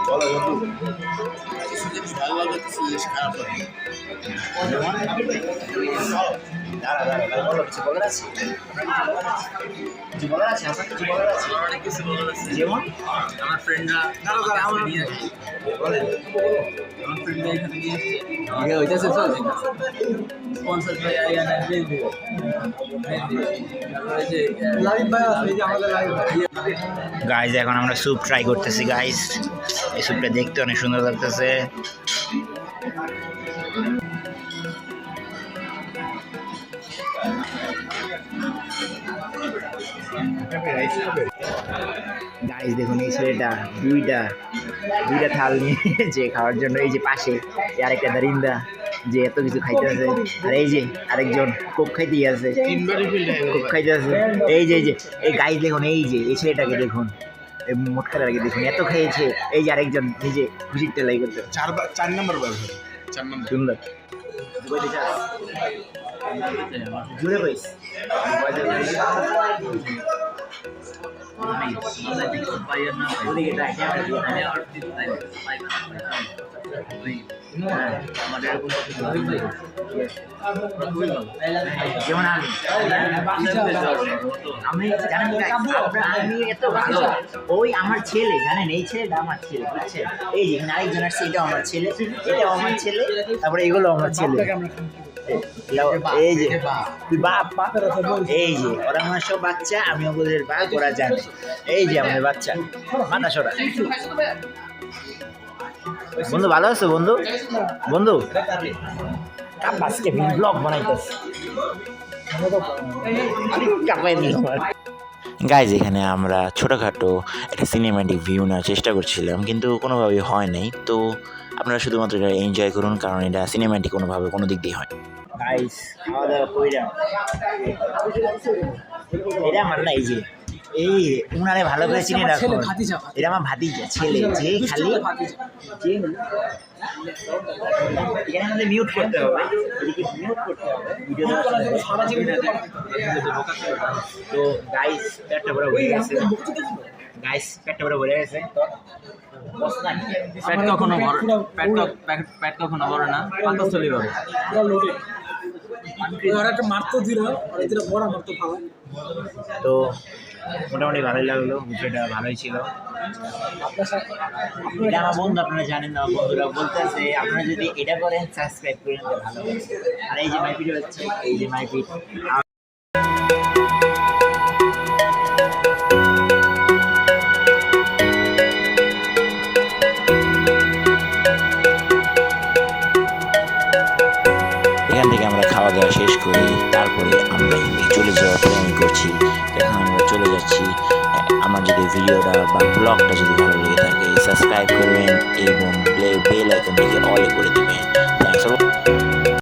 বলো বন্ধু কিছু জিনিস ভালো লাগে কিছু জিনিস খারাপ লাগে দাঁড়া দাঁড়া দাঁড়া বলো কিছু বলার আছে কিছু বলার আছে আপনার কিছু বলার আছে অনেক কিছু বলার আছে যেমন আমার ফ্রেন্ডরা আমার নিয়ে বলেন আমার ফ্রেন্ডরা এখানে নিয়ে আগে হইতেছে চল স্পন্সর বাই আইয়ান রিভিউ লাইভ ভাই আছে যে আমাদের লাইভ গাইজ এখন আমরা স্যুপ ট্রাই করতেছি গাইজ এই স্যুপটা দেখতে অনেক সুন্দর লাগতেছে গাইজ দেখুন এই ছেলেটা দুইটা থাল নিয়েছে খাওয়ার জন্য এই যে পাশে আরেকটা দারিন্দা যে এত কিছু খাইতেছে আর এই যে আরেকজন কোক খাইতেই আছে কোক খাইতে আছে এই যে এই গাইজ দেখুন এই যে এই ছেলেটাকে দেখুন মোট খারাপ আগে দেখুন এত খেয়েছে এই যে আরেকজন নিজে খুশির টেলাই করতে 4 নম্বর ব্যবহার 4 নম্বর সুন্দর জুড়ে পাইস যেমন আমি এত ভালো ওই আমার ছেলে জানেন এই ছেলেটা আমার ছেলে বুঝছেন এই যে এখানে আরেকজন আসছে এটাও আমার ছেলে এটাও আমার ছেলে তারপরে এগুলো আমার ছেলে এই যে তুই বাপ এই যে ওরা আমার সব বাচ্চা আমি ওদের বাপ ওরা জানে এই যে আমাদের বাচ্চা মাথা সরা বন্ধু ভালো আছো বন্ধু বন্ধু আজকে ব্লগ বানাইতেছে গাইজ এখানে আমরা ছোটোখাটো একটা সিনেম্যাটিক ভিউ নেওয়ার চেষ্টা করছিলাম কিন্তু কোনোভাবেই হয় নাই তো আপনারা শুধুমাত্র এটা এনজয় করুন কারণ এটা সিনেম্যাটিক কোনোভাবে কোনো দিক দিয়ে হয় গাইজ খাওয়া দাওয়া কইরা এটা আমার না এই যে এই উনারে ভালো করে চিনে রাখুন এটা আমার ভাতিজা ছেলে যে খালি যে এখানে আমাদের মিউট করতে হবে মিউট করতে হবে তো গাইস পেটটা বড় হয়ে গেছে গাইস পেটটা বড় হয়ে গেছে পেট কখনো পেট কখনো বড় না পাতা চলে যাবে তো মোটামুটি ভালোই লাগলো বিষয়টা ভালোই ছিল এটা আমার বন্ধু আপনারা জানেন না বন্ধুরা বলতেছে আপনারা যদি এটা করেন সাবস্ক্রাইব করেন তো ভালো হবে আর এই যে মাইপিট হচ্ছে এই যে মাইপিট এখান থেকে আমরা খাওয়া দাওয়া শেষ করি তারপরে আমরা চলে যাওয়ার প্ল্যান করছি এখন আমরা চলে যাচ্ছি আমার যদি ভিডিওটা বা ব্লগটা যদি ভালো লেগে থাকে সাবস্ক্রাইব করবেন এবং বেল আইকনটিকে অল করে দেবেন